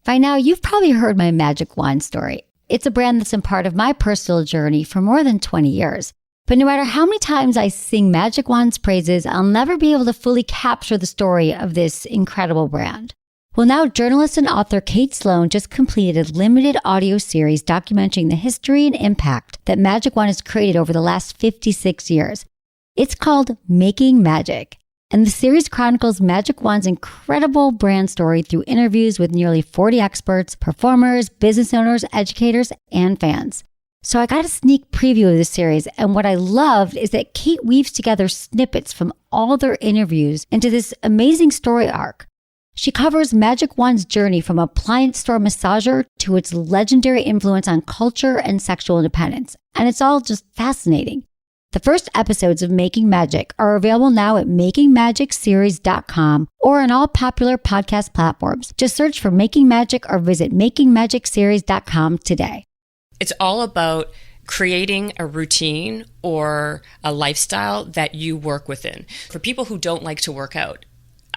By now, you've probably heard my Magic Wand story. It's a brand that's been part of my personal journey for more than 20 years. But no matter how many times I sing Magic Wand's praises, I'll never be able to fully capture the story of this incredible brand. Well, now journalist and author Kate Sloan just completed a limited audio series documenting the history and impact that Magic Wand has created over the last 56 years. It's called Making Magic. And the series chronicles Magic Wand's incredible brand story through interviews with nearly 40 experts, performers, business owners, educators, and fans. So I got a sneak preview of this series, and what I loved is that Kate weaves together snippets from all their interviews into this amazing story arc. She covers Magic Wand's journey from appliance store massager to its legendary influence on culture and sexual independence, and it's all just fascinating. The first episodes of Making Magic are available now at makingmagicseries.com or on all popular podcast platforms. Just search for Making Magic or visit makingmagicseries.com today. It's all about creating a routine or a lifestyle that you work within. For people who don't like to work out,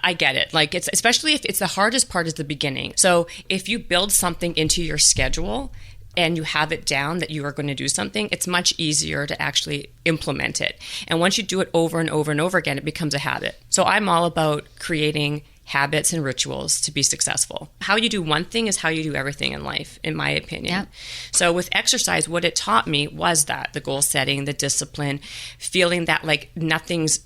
I get it. Like, it's especially if it's the hardest part is the beginning. So if you build something into your schedule and you have it down that you are going to do something, it's much easier to actually implement it. And once you do it over and over and over again, it becomes a habit. So I'm all about creating habits and rituals to be successful. How you do one thing is how you do everything in life, in my opinion. Yep. So with exercise, what it taught me was that the goal setting, the discipline, feeling that like nothing's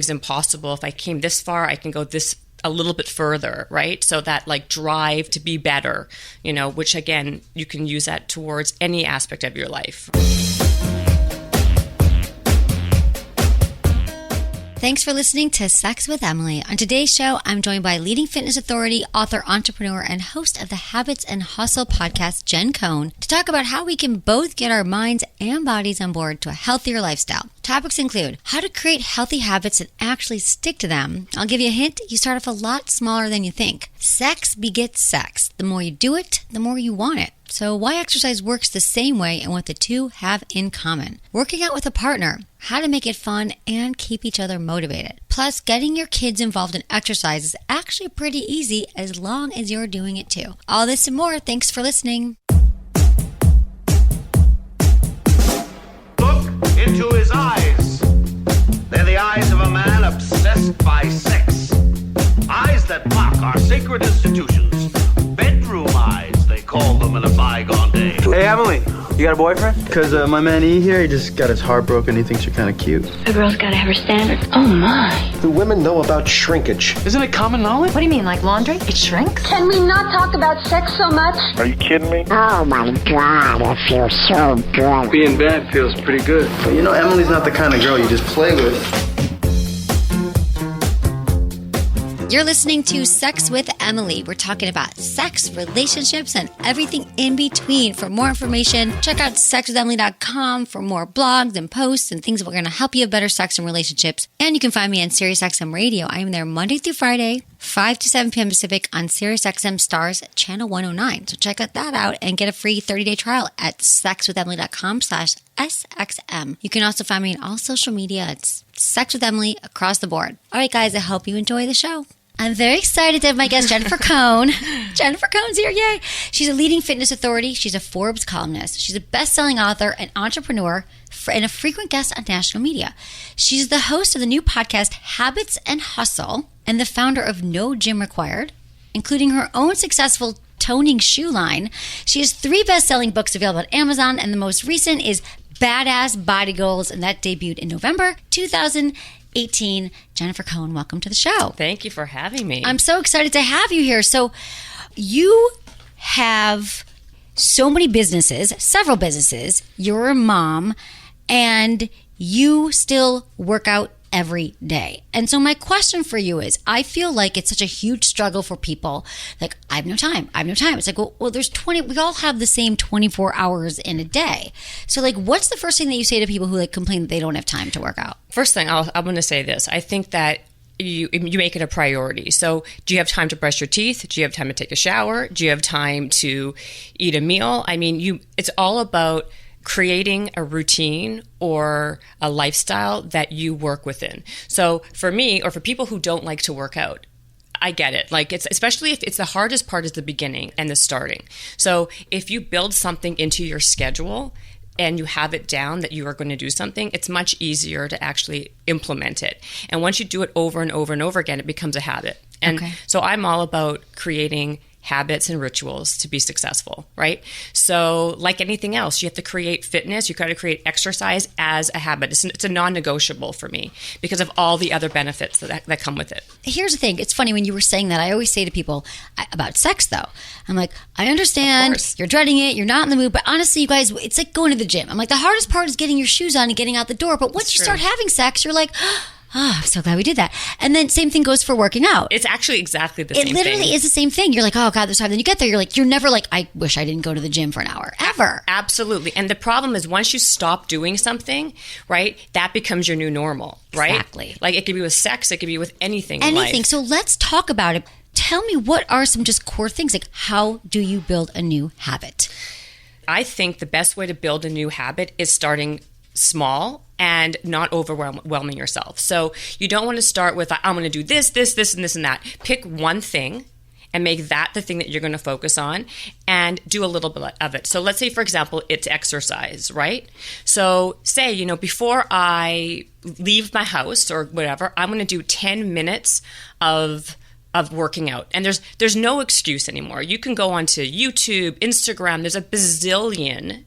impossible. If I came this far, I can go this a little bit further, right? So that like drive to be better, which again, you can use that towards any aspect of your life. Thanks for listening to Sex with Emily. On today's show, I'm joined by leading fitness authority, author, entrepreneur, and host of the Habits and Hustle podcast, Jen Cohen, to talk about how we can both get our minds and bodies on board to a healthier lifestyle. Topics include how to create healthy habits and actually stick to them. I'll give you a hint, you start off a lot smaller than you think. Sex begets sex. The more you do it, the more you want it. So why exercise works the same way and what the two have in common. Working out with a partner, how to make it fun and keep each other motivated. Plus, getting your kids involved in exercise is actually pretty easy as long as you're doing it too. All this and more. Thanks for listening. Look into his eyes. They're the eyes of a man obsessed by sex. Eyes that mock our sacred institutions. Bedroom eyes, they call them in a bygone day. Hey, Emily, you got a boyfriend? Because my man E here, he just got his heart broken. He thinks you're kind of cute. A girl's got to have her standards. Oh, my. Do women know about shrinkage? Isn't it common knowledge? What do you mean, like laundry? It shrinks? Can we not talk about sex so much? Are you kidding me? Oh my God, it feels so good. Being bad feels pretty good. But Emily's not the kind of girl you just play with. You're listening to Sex with Emily. We're talking about sex, relationships, and everything in between. For more information, check out sexwithemily.com for more blogs and posts and things that are going to help you have better sex and relationships. And you can find me on SiriusXM Radio. I am there Monday through Friday, 5 to 7 p.m. Pacific on SiriusXM Stars Channel 109. So check that out and get a free 30-day trial at sexwithemily.com/SXM. You can also find me on all social media. It's Sex with Emily across the board. All right, guys, I hope you enjoy the show. I'm very excited to have my guest, Jennifer Cohen. Jennifer Cohen's here, yay! She's a leading fitness authority. She's a Forbes columnist. She's a best-selling author and entrepreneur and a frequent guest on national media. She's the host of the new podcast, Habits and Hustle, and the founder of No Gym Required, including her own successful toning shoe line. She has 3 best-selling books available on Amazon, and the most recent is Badass Body Goals, and that debuted in November 2018. Jennifer Cohen, welcome to the show. Thank you for having me. I'm so excited to have you here. So you have so many businesses, several businesses. You're a mom, and you still work out every day. And so my question for you is, I feel like it's such a huge struggle for people. Like, I have no time. It's like, well, there's we all have the same 24 hours in a day. So like, what's the first thing that you say to people who like complain that they don't have time to work out? First thing, I'm going to say this. I think that you make it a priority. So do you have time to brush your teeth? Do you have time to take a shower? Do you have time to eat a meal? I mean, it's all about creating a routine or a lifestyle that you work within. So for me, or for people who don't like to work out, I get it. Like, it's especially if it's the hardest part is the beginning and the starting. So if you build something into your schedule and you have it down that you are going to do something, it's much easier to actually implement it. And once you do it over and over and over again, it becomes a habit. And so I'm all about creating habits and rituals to be successful, right? So like anything else, you have to create fitness. You got to create exercise as a habit. It's a non-negotiable for me because of all the other benefits that come with it. Here's the thing. It's funny when you were saying that. I always say to people about sex, though. I'm like, I understand you're dreading it. You're not in the mood. But honestly, you guys, it's like going to the gym. I'm like, the hardest part is getting your shoes on and getting out the door. But once you start having sex, you're like, I'm so glad we did that. And then same thing goes for working out. It's actually exactly the same thing. It literally is the same thing. You're like, oh God, this time. Then you get there, you're never like, I wish I didn't go to the gym for an hour, ever. Absolutely. And the problem is once you stop doing something, right, that becomes your new normal, right? Exactly. Like it could be with sex, it could be with anything. Anything. In life. So let's talk about it. Tell me, what are some just core things? Like, how do you build a new habit? I think the best way to build a new habit is starting small and not overwhelming yourself. So you don't want to start with, I'm going to do this, and this, and that. Pick one thing and make that the thing that you're going to focus on and do a little bit of it. So let's say, for example, it's exercise, right? So say, before I leave my house or whatever, I'm going to do 10 minutes of working out. And there's no excuse anymore. You can go onto YouTube, Instagram. There's a bazillion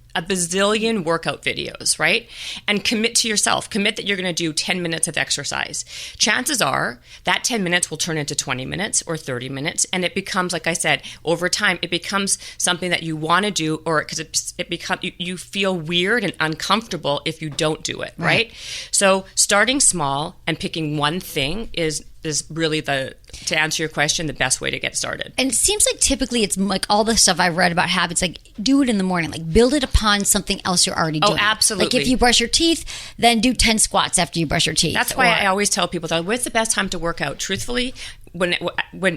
workout videos, right? And commit to yourself. Commit that you're going to do 10 minutes of exercise. Chances are that 10 minutes will turn into 20 minutes or 30 minutes. And it becomes, like I said, over time, it becomes something that you want to do, or because you feel weird and uncomfortable if you don't do it, right? So starting small and picking one thing is really to answer your question, the best way to get started. And it seems like typically it's like all the stuff I've read about habits, like do it in the morning, like build it upon something else you're already doing. Oh, absolutely. Like if you brush your teeth, then do 10 squats after you brush your teeth. That's why I always tell people that what's the best time to work out? Truthfully, when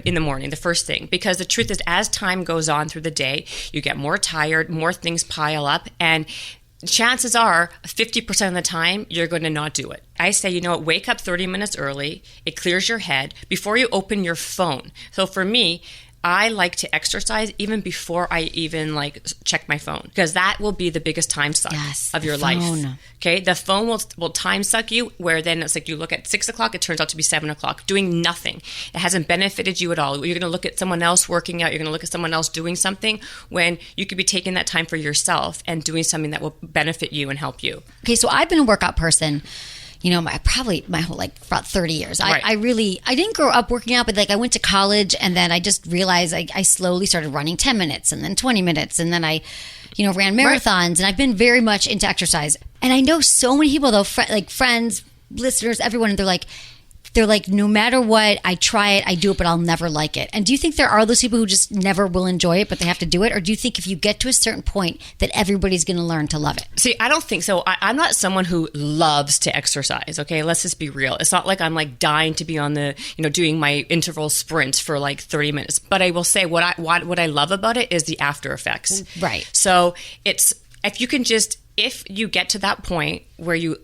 in the morning, the first thing, because the truth is as time goes on through the day, you get more tired, more things pile up, and chances are 50% of the time you're going to not do it. I say, wake up 30 minutes early. It clears your head before you open your phone. So for me, I like to exercise even before I even check my phone, because that will be the biggest time suck of your life. Okay, the phone will time suck you, where then it's like you look at 6 o'clock, it turns out to be 7 o'clock, doing nothing. It hasn't benefited you at all. You're going to look at someone else working out. You're going to look at someone else doing something when you could be taking that time for yourself and doing something that will benefit you and help you. Okay, so I've been a workout person. My whole about 30 years. I didn't grow up working out, but I went to college and then I just realized I slowly started running 10 minutes and then 20 minutes. And then I, ran marathons and I've been very much into exercise. And I know so many people though, friends, listeners, everyone, and they're like, no matter what, I try it, I do it, but I'll never like it. And do you think there are those people who just never will enjoy it, but they have to do it? Or do you think if you get to a certain point that everybody's going to learn to love it? See, I don't think so. I'm not someone who loves to exercise, okay? Let's just be real. It's not like I'm dying to be on the, doing my interval sprints for 30 minutes. But I will say what I love about it is the after effects. Right. So if you get to that point where you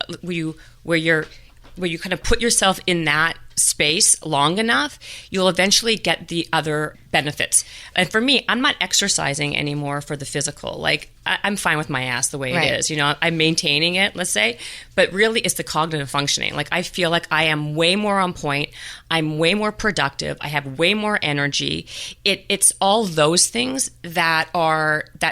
kind of put yourself in that space long enough, you'll eventually get the other benefits. And for me, I'm not exercising anymore for the physical. I'm fine with my ass the way it is. I'm maintaining it, let's say. But really, it's the cognitive functioning. I feel like I am way more on point. I'm way more productive. I have way more energy. It's all those things that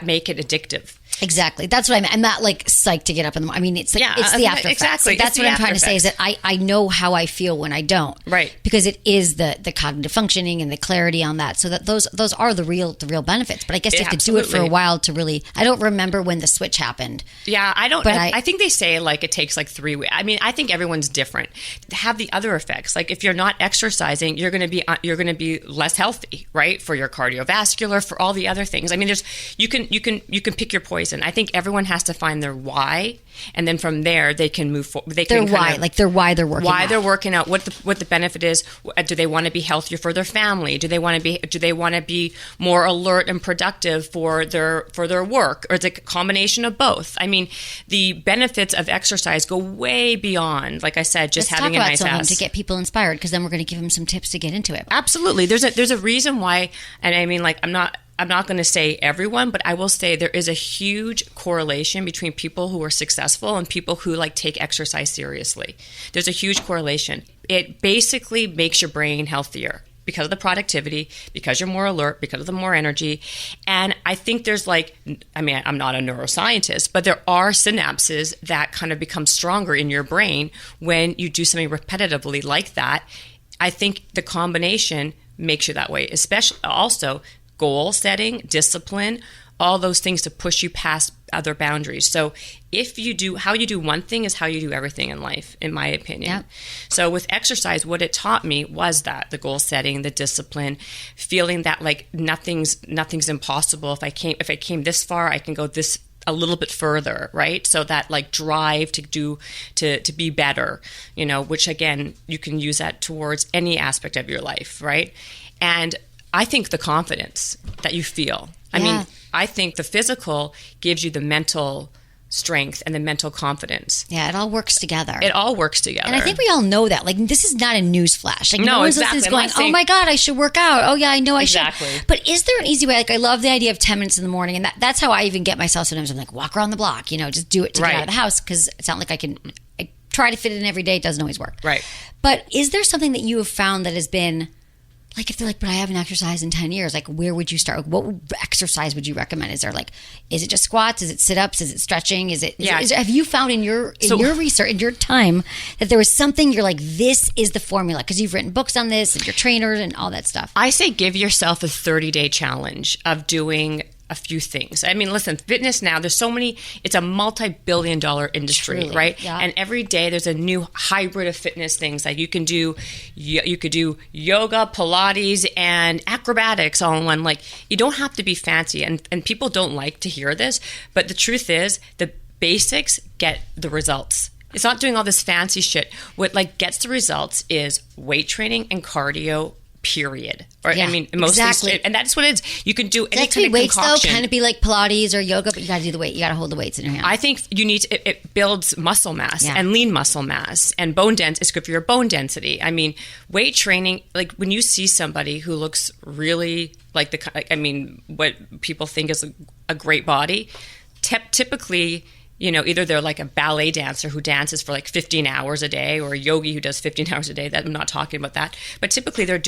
make it addictive. Exactly. That's what I meant. I'm not psyched to get up in the morning. It's the after effects. Exactly. That's what I'm trying to say is that I know how I feel when I don't. Right. Because it is the cognitive functioning and the clarity on that. So that those are the real benefits. But I guess you have to do it for a while to really. I don't remember when the switch happened. Yeah, I don't. But I think they say it takes 3 weeks. I mean, I think everyone's different. Have the other effects. If you're not exercising, you're going to be less healthy, right? For your cardiovascular, for all the other things. I mean, you can pick your poison. I think everyone has to find their why And then from there, they can move forward. Why they're working why out. they're working out, what the benefit is. Do they want to be healthier for their family? Do they want to be more alert and productive for their work? Or is it a combination of both? I mean, the benefits of exercise go way beyond, like I said, just having a nice ass. To get people inspired, because then we're going to give them some tips to get into it. Absolutely. There's a reason why, and I mean, like, I'm not going to say everyone, but I will say there is a huge correlation between people who are successful and people who like take exercise seriously. There's a huge correlation. It basically makes your brain healthier because of the productivity, because you're more alert, because of the more energy. And I think there's I'm not a neuroscientist, but there are synapses that kind of become stronger in your brain when you do something repetitively like that. I think the combination makes you that way, especially also goal setting, discipline, all those things to push you past other boundaries. So how you do one thing is how you do everything in life, in my opinion. Yep. So with exercise, what it taught me was that the goal setting, the discipline, feeling that like nothing's impossible. If I came this far, I can go this a little bit further, right? So that like drive to be better, which again, you can use that towards any aspect of your life, right? And I think the confidence that you feel. I mean, I think the physical gives you the mental strength and the mental confidence. Yeah, it all works together. It all works together. And I think we all know that. Like, this is not a news flash. Like, no one's exactly. listening going, oh my God, I should work out. Oh yeah, I know I should. Exactly. But is there an easy way? Like, I love the idea of 10 minutes in the morning. And that's how I even get myself sometimes. I'm like, walk around the block, just do it to get out of the house. Because it's not like I try to fit it in every day. It doesn't always work. Right. But is there something that you have found that has been, like, if they're like, but I haven't exercised in 10 years, like, where would you start? What exercise would you recommend? Is it just squats? Is it sit-ups? Is it stretching? Have you found in your research, in your time, that there was something you're like, this is the formula? Because you've written books on this and you're trainers and all that stuff. I say give yourself a 30-day challenge of doing a few things. I mean, listen, fitness now, there's so many, it's a multi-billion-dollar industry, Truly, right? yeah. And every day there's a new hybrid of fitness things. Like you could do yoga, Pilates, and acrobatics all in one. Like, you don't have to be fancy. And people don't like to hear this, but the truth is the basics get the results. It's not doing all this fancy shit. What gets the results is weight training and cardio, period. Or exactly. And that's what it is. You can do any That's kind of weights concoction. though, can it be like Pilates or yoga, but you got to do the weight. You got to hold the weights in your hand. I think you need to, it builds muscle mass and lean muscle mass, and bone density is good for your bone density. I mean, weight training, like when you see somebody who looks really like what people think is a great body, typically, either they're like a ballet dancer who dances for like 15 hours a day, or a yogi who does 15 hours a day. I'm not talking about that. But typically they're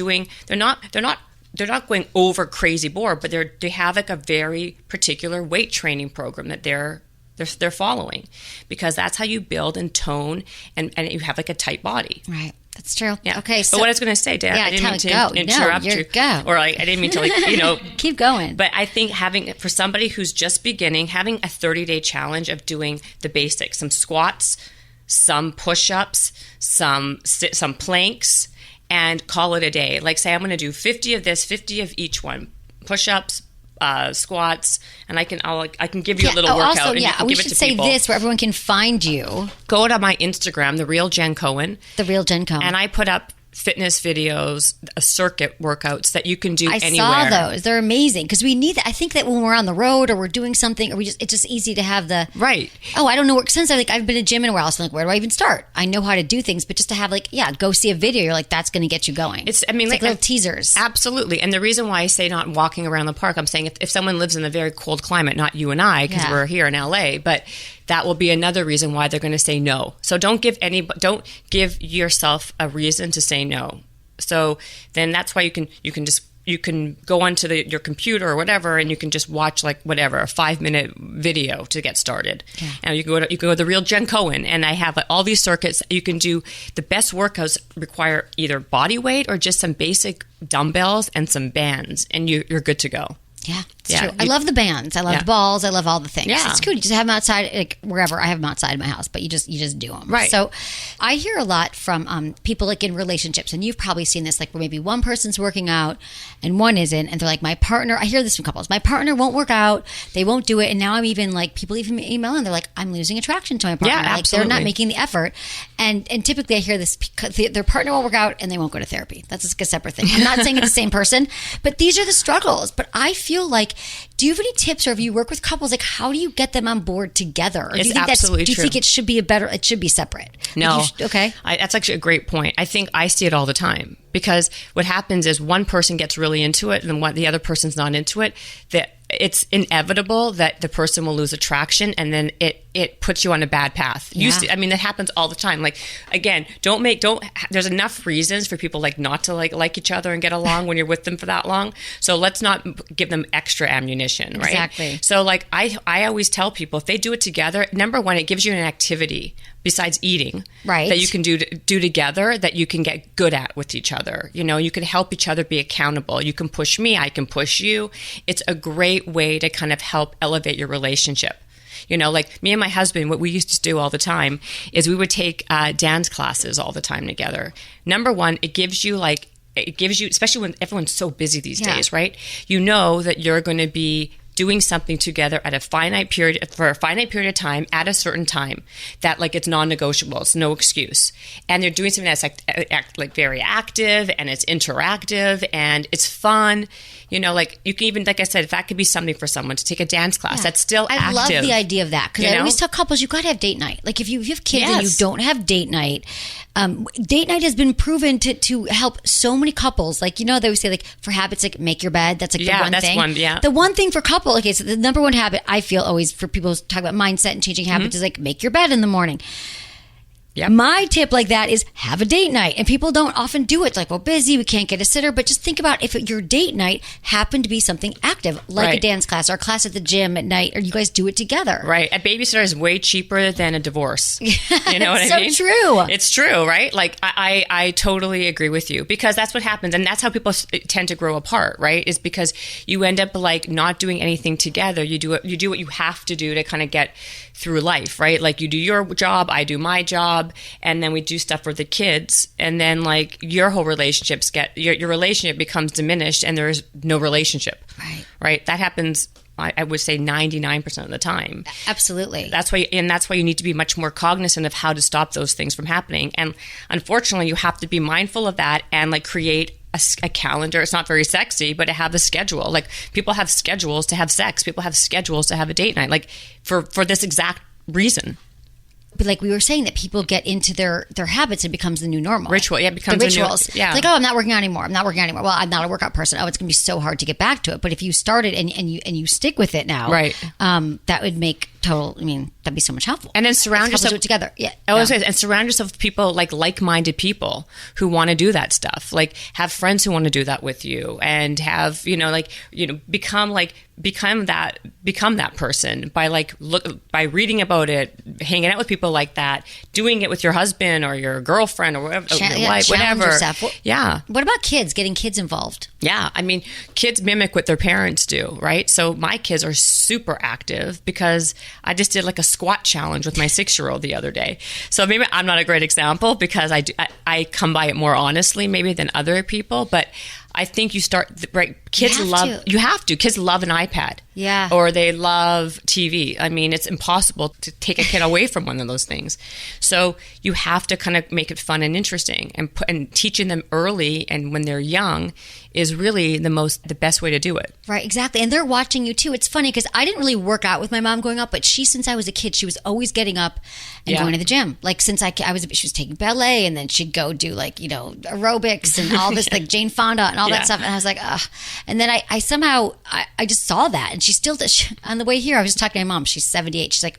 not going over crazy bored, but they have like a very particular weight training program that they're following, because that's how you build and tone and you have like a tight body. Right. That's true. Yeah. Okay. So but what I was going to say, Dan, I didn't mean to interrupt you. Go. Or I didn't mean to keep going. But I think for somebody who's just beginning, having a 30-day challenge of doing the basics, some squats, some push-ups, some planks, and call it a day. Like, say I'm going to do 50 of this, 50 of each one, push-ups, squats, and I can give you a little workout. Also, and you can we give it should to say people. this where everyone can find you. Go to my Instagram, The Real Jen Cohen. The Real Jen Cohen. And I put up fitness videos, circuit workouts that you can do anywhere. I saw those. They're amazing, because we need that. I think that when we're on the road or we're doing something, or it's just easy to have the right. Oh, I don't know. Since I've been a gym in a while, so I'm like, where do I even start? I know how to do things, but just to have go see a video, you're like, that's going to get you going. It's like little teasers. Absolutely. And the reason why I say not walking around the park, I'm saying if someone lives in a very cold climate, not you and I, because we're here in LA, but that will be another reason why they're going to say no. So don't give yourself a reason to say no. So then that's why you can go onto your computer or whatever, and you can just watch a 5-minute video to get started. Yeah. And you can go to The Real Jen Cohen, and I have all these circuits. You can do the best workouts require either body weight or just some basic dumbbells and some bands, and you're good to go. Yeah, it's true. I love the bands. I love the balls. I love all the things. Yeah. It's cool. You just have them outside, like wherever. I have them outside my house, but you just do them. Right. So I hear a lot from people like in relationships, and you've probably seen this, like where maybe one person's working out and one isn't, and they're like, my partner, I hear this from couples, my partner won't work out, they won't do it, and now I'm even like, people even email and they're like, I'm losing attraction to my partner. Yeah, like absolutely. they're not making the effort. And typically I hear this, because their partner won't work out and they won't go to therapy. That's a separate thing. I'm not saying it's the same person, but these are the struggles. But I feel like, do you have any tips, or if you work with couples, like how do you get them on board together? Or It's do you think absolutely do you true. think it should be it should be separate? No. Okay. That's actually a great point. I think I see it all the time, because what happens is one person gets really into it and the other person's not into it, that it's inevitable that the person will lose attraction, and then it puts you on a bad path. Yeah. I mean, that happens all the time. Like, again, there's enough reasons for people like not to like each other and get along when you're with them for that long. So let's not give them extra ammunition, right? Exactly. So like I always tell people, if they do it together, number one, it gives you an activity besides eating, right, that you can do together, that you can get good at with each other. You know, you can help each other be accountable. You can push me, I can push you. It's a great way to kind of help elevate your relationship. You know, like me and my husband, what we used to do all the time is we would take dance classes all the time together. Number one, it gives you, especially when everyone's so busy these days, right? You know that you're going to be doing something together for a finite period of time at a certain time, that like it's non-negotiable, it's no excuse, and they're doing something that's like very active, and it's interactive, and it's fun. You know, like you can even, like I said, if that could be something for someone to take a dance class, that's still active. I love the idea of that, because I always tell couples, you got to have date night. Like if you have kids and you don't have date night has been proven to help so many couples. Like, you know, they always say, like, for habits, like make your bed. That's like the one thing. The one thing for couple. Okay, so the number one habit I feel always for people who talk about mindset and changing habits is like make your bed in the morning. Yep. My tip like that is have a date night. And people don't often do it. It's like, well, busy, we can't get a sitter. But just think about if your date night happened to be something active, like a dance class or a class at the gym at night, or you guys do it together. Right. A babysitter is way cheaper than a divorce. You know what I mean? So true. It's true, right? Like I totally agree with you, because that's what happens. And that's how people tend to grow apart, right? Is because you end up like not doing anything together. You do what you have to do to kind of get through life, right? Like you do your job, I do my job, and then we do stuff for the kids, and then like your whole relationships your relationship becomes diminished, and there is no relationship. Right? That happens, I would say 99% of the time. Absolutely. That's why you need to be much more cognizant of how to stop those things from happening. And unfortunately, you have to be mindful of that and like create a calendar. It's not very sexy, but to have a schedule. Like people have schedules to have sex. People have schedules to have a date night, like for this exact reason. But like we were saying, that people get into their habits, and becomes the new normal. Ritual, yeah, it becomes the rituals. It's like, oh, I'm not working out anymore. Well, I'm not a workout person. Oh, it's going to be so hard to get back to it. But if you started and you stick with it now, right, that would make total. I mean, that'd be so much helpful. And then surround yourself, do it together. Yeah, and surround yourself with people like-minded people who want to do that stuff. Like have friends who want to do that with you, and have become that person by reading about it, hanging out with people like that, doing it with your husband or your girlfriend or whatever, your wife, whatever. Yourself. Yeah. What about kids? Getting kids involved? Yeah, I mean, kids mimic what their parents do, right? So my kids are super active, because I just did like a squat challenge with my 6-year-old the other day. So maybe I'm not a great example, because I come by it more honestly maybe than other people, but I think you start, right? Kids you have to. Kids love an iPad. Yeah. Or they love TV. I mean, it's impossible to take a kid away from one of those things. So you have to kind of make it fun and interesting, and teaching them early and when they're young is really the best way to do it. Right, exactly. And they're watching you too. It's funny because I didn't really work out with my mom growing up, but since I was a kid, she was always getting up and going to the gym. Like since she was taking ballet, and then she'd go do like, aerobics and all this, like Jane Fonda and all that stuff. And I was like, ugh. And then I somehow just saw that, and she still does. On the way here, I was just talking to my mom. She's 78. She's like,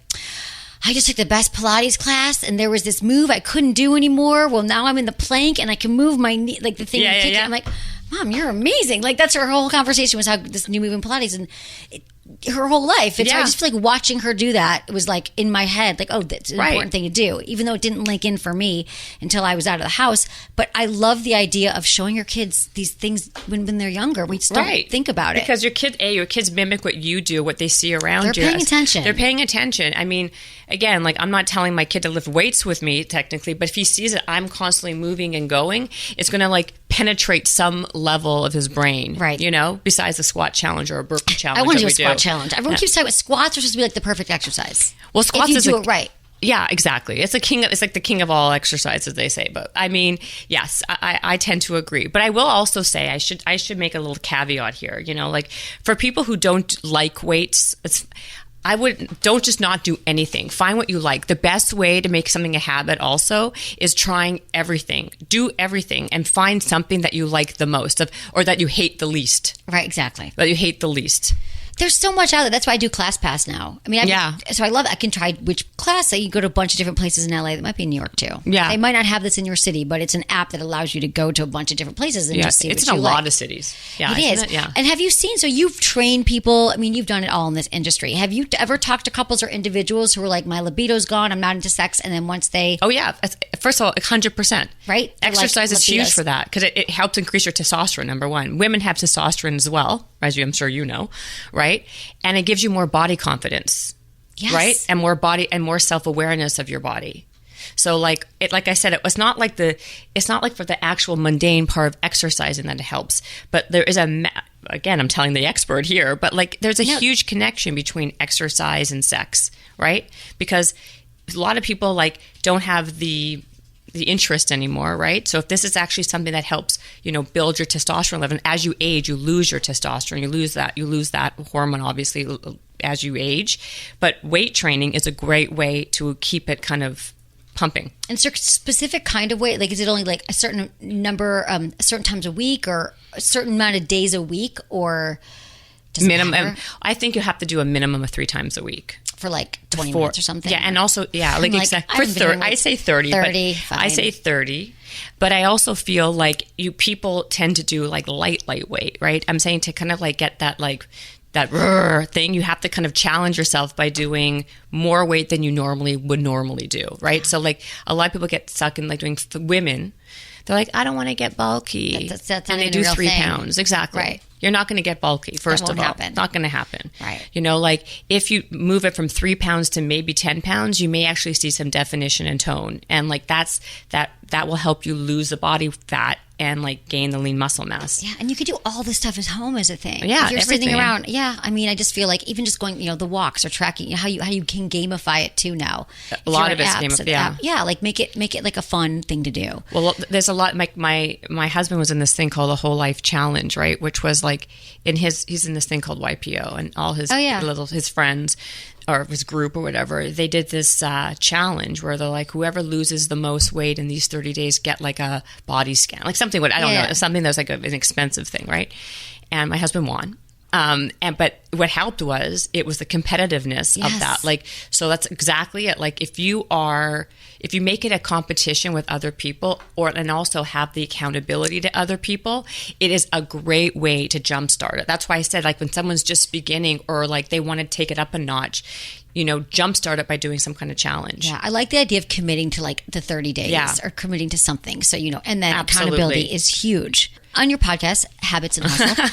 I just took the best Pilates class, and there was this move I couldn't do anymore. Well, now I'm in the plank, and I can move my knee, like the thing. I'm like, Mom, you're amazing. Like that's her whole conversation, was how this new move in Pilates, and her whole life. And so I Yeah. just feel like watching her do that, it was like in my head, like, oh, that's an important thing to do, even though it didn't link in for me until I was out of the house. But I love the idea of showing your kids these things when they're younger. We just don't think about it. Because your kids mimic what you do, what they see around you. They're paying attention. They're paying attention. I mean, again, like I'm not telling my kid to lift weights with me technically, but if he sees that I'm constantly moving and going, it's going to like penetrate some level of his brain. Right. You know, besides a squat challenge or a burpee challenge. I want to do that a we squat challenge. Everyone keeps talking about squats are supposed to be like the perfect exercise. Well, squats if you is do it right. Yeah, exactly. It's like the king of all exercises, they say. But I mean, yes, I tend to agree. But I will also say I should make a little caveat here. You know, like for people who don't like weights, don't just not do anything. Find what you like. The best way to make something a habit also is trying everything. Do everything and find something that you like the most or that you hate the least. Right, exactly. That you hate the least. There's so much out there. That's why I do ClassPass now. I mean, so I love it. I can try which class. You go to a bunch of different places in LA. That might be in New York too. Yeah. They might not have this in your city, but it's an app that allows you to go to a bunch of different places and just see what you like. It's in a lot of cities. Yeah, it is. Yeah. And have you seen, so you've trained people, I mean, you've done it all in this industry. Have you ever talked to couples or individuals who are like, my libido's gone, I'm not into sex, and then once they... Oh, yeah. First of all, 100%. Right? Exercise is huge for that because it helps increase your testosterone, number one. Women have testosterone as well, as I'm sure you know, right? And it gives you more body confidence, right? And more self-awareness of your body. So like I said, it's not like for the actual mundane part of exercising that it helps, but there is again, I'm telling the expert here, but like there's a huge connection between exercise and sex, right? Because a lot of people like don't have the interest anymore, right? So if this is actually something that helps, build your testosterone level, and as you age, you lose your testosterone, you lose that hormone, obviously, as you age. But weight training is a great way to keep it kind of pumping. And specific kind of weight, like is it only like a certain number, certain times a week, or a certain amount of days a week, or does minimum? I think you have to do a minimum of 3 times a week. For like 20 minutes or something. Yeah, and also, like exactly. For 30, I say 30. 30, but I say 30. But I also feel like people tend to do like lightweight, right? I'm saying to kind of like get that like that thing, you have to kind of challenge yourself by doing more weight than you would normally do, right? So like a lot of people get stuck in like doing women. They're like, I don't want to get bulky. That's and they do 3 pounds. Exactly. Right. You're not going to get bulky, first of all. Happen. Not going to happen. Right. Like if you move it from 3 pounds to maybe 10 pounds, you may actually see some definition and tone. And like that will help you lose the body fat and like gain the lean muscle mass. Yeah, and you could do all this stuff at home as a thing. Yeah, if you're sitting around. Yeah, I mean, I just feel like even just going, the walks or tracking, how you can gamify it too now. A lot of it's gamified. Yeah, like make it like a fun thing to do. Well, there's a lot. My husband was in this thing called the Whole Life Challenge, right? Which was like he's in this thing called YPO, and all his his friends or his group or whatever, they did this challenge where they're like, whoever loses the most weight in these 30 days get like a body scan, like something. I don't know, something that's like an expensive thing, right? And my husband won. But what helped was it was the competitiveness of that. Like, so that's exactly it. Like if you make it a competition with other people and also have the accountability to other people, it is a great way to jumpstart it. That's why I said, like, when someone's just beginning or like they want to take it up a notch, jumpstart it by doing some kind of challenge. Yeah, I like the idea of committing to like the 30 days or committing to something. So, and then accountability is huge. On your podcast, Habits and Hustle.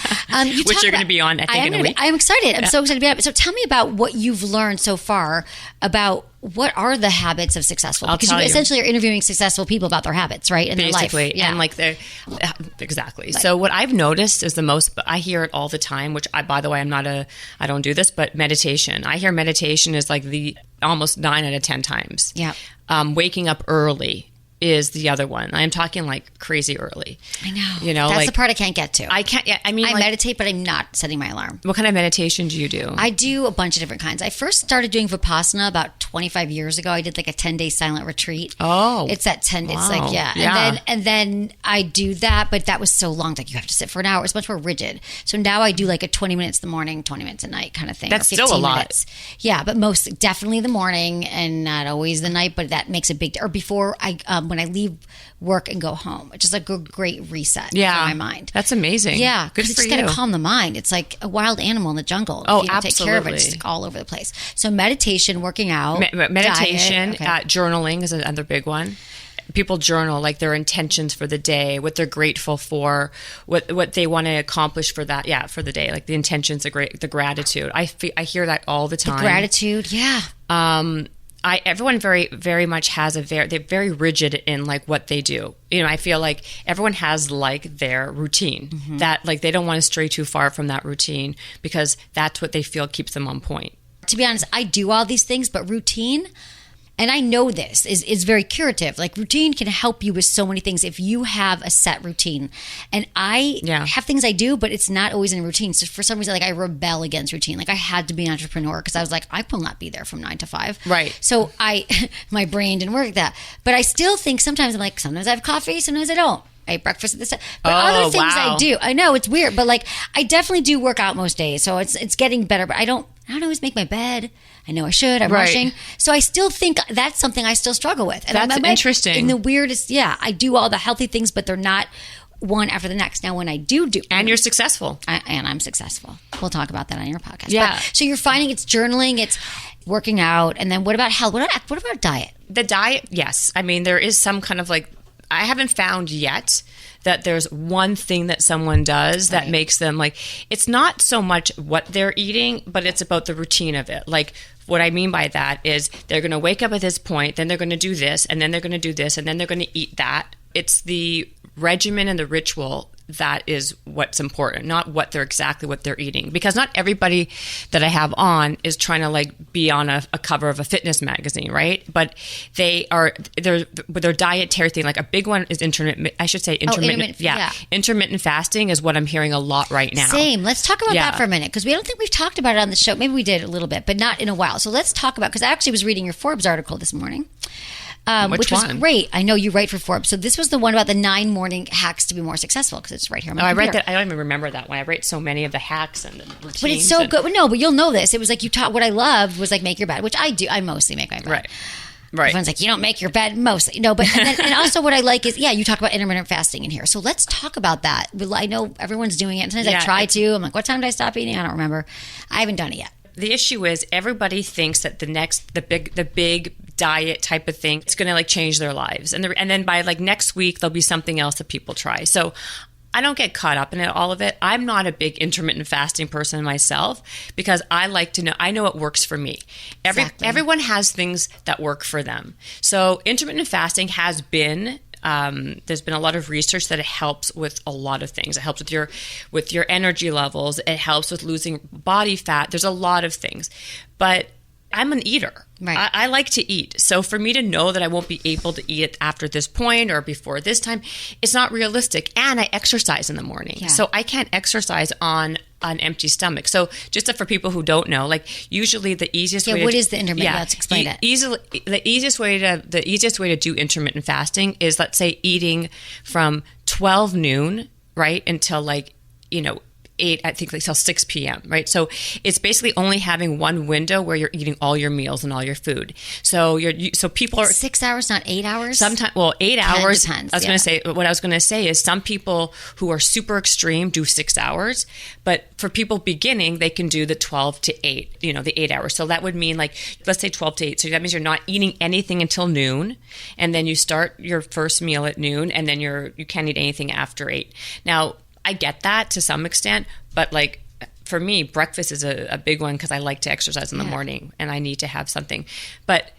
Which you're going to be on, I think, in a week. I'm excited. I'm so excited to be on it. So tell me about what you've learned so far about what are the habits of successful people? Because you essentially are interviewing successful people about their habits, right? And basically, their life. Yeah. And like exactly. So what I've noticed is I hear it all the time, which by the way, I don't do this, but meditation. I hear meditation is like the almost 9 out of 10 times. Yeah. Waking up early is the other one. I'm talking like crazy early. I know. That's like, the part I can't get to. I can't. Yeah, I mean, I meditate, but I'm not setting my alarm. What kind of meditation do you do? I do a bunch of different kinds. I first started doing Vipassana about 25 years ago. I did like a 10-day silent retreat. Oh, it's at 10. Wow. It's like and then I do that, but that was so long. Like you have to sit for an hour. It's much more rigid. So now I do like a 20 minutes in the morning, 20 minutes at night kind of thing. That's still a lot. Minutes. Yeah, but definitely the morning and not always the night. But that makes a big. Or before I when I leave work and go home. It's just like a great reset for my mind. That's amazing. Yeah, good because for it's you. got to calm the mind. It's like a wild animal in the jungle. Oh, if you don't take care of it, absolutely. it's just like all over the place. So meditation, working out, Meditation, diet. journaling is another big one. People journal like their intentions for the day, what they're grateful for, what they want to accomplish for that, for the day, like the intentions, the gratitude. I hear that all the time. The gratitude, yeah. Everyone very, very much has they're very rigid in like what they do. You know, I feel like everyone has like their routine that like they don't want to stray too far from that routine because that's what they feel keeps them on point. To be honest, I do all these things, but routine, and I know this is very curative. Like routine can help you with so many things if you have a set routine. And I have things I do, but it's not always in routine. So for some reason, like I rebel against routine. Like I had to be an entrepreneur because I was like, I will not be there from 9 to 5. Right. So my brain didn't work like that. But I still think sometimes I'm like, sometimes I have coffee, sometimes I don't. I eat breakfast at this time. But other things I do. I know it's weird, but like I definitely do work out most days. So it's getting better, but I don't always make my bed. I know I should. I'm rushing. So I still think that's something I still struggle with. And that's interesting. In the weirdest, I do all the healthy things, but they're not one after the next. Now, when I do and you're successful. And I'm successful. We'll talk about that on your podcast. Yeah. So you're finding it's journaling, it's working out. And then what about health? What about diet? The diet, yes. I mean, there is some kind of like, I haven't found yet that there's one thing that someone does that makes them like, it's not so much what they're eating, but it's about the routine of it. Like what I mean by that is they're going to wake up at this point, then they're going to do this, and then they're going to do this, and then they're going to eat that. It's the regimen and the ritual that is what's important, not what they're eating. Because not everybody that I have on is trying to like be on a cover of a fitness magazine, right? But they're with their dietary thing. Like a big one is intermittent. Intermittent fasting is what I'm hearing a lot right now. Same. Let's talk about that for a minute because we don't think we've talked about it on the show. Maybe we did a little bit, but not in a while. So let's talk about because I actually was reading your Forbes article this morning. Which was great. I know you write for Forbes. So this was the one about the 9 morning hacks to be more successful because it's right here on my computer. I read that. I don't even remember that one. I write so many of the hacks and the routines. But it's so good. No, but you'll know this. It was like you taught. What I loved was like make your bed, which I do. I mostly make my bed. Right. Everyone's like, you don't make your bed mostly. No, but and also what I like is, you talk about intermittent fasting in here. So let's talk about that. I know everyone's doing it. And sometimes I try to. I'm like, what time did I stop eating? I don't remember. I haven't done it yet. The issue is everybody thinks that the big diet type of thing, it's going to like change their lives. And then by like next week, there'll be something else that people try. So I don't get caught up in all of it. I'm not a big intermittent fasting person myself because I like to know, I know it works for me. Everyone has things that work for them. So intermittent fasting has been, there's been a lot of research that it helps with a lot of things. It helps with your energy levels. It helps with losing body fat. There's a lot of things, but I'm an eater. Right. I like to eat. So for me to know that I won't be able to eat it after this point or before this time, it's not realistic. And I exercise in the morning. Yeah. So I can't exercise on an empty stomach. So just for people who don't know, like usually the easiest way what is the intermittent? Let's explain it. The easiest way to do intermittent fasting is, let's say, eating from 12 noon, right, until 8, I think, till 6 p.m., right? So it's basically only having one window where you're eating all your meals and all your food. So people are 6 hours, not 8 hours. Sometimes, 8 hours. Depends, what I was going to say is some people who are super extreme do 6 hours, but for people beginning, they can do the 12 to 8. The 8 hours. So that would mean let's say 12 to 8. So that means you're not eating anything until noon, and then you start your first meal at noon, and then you can't eat anything after 8. Now, I get that to some extent, but for me, breakfast is a big one because I like to exercise in the morning and I need to have something. But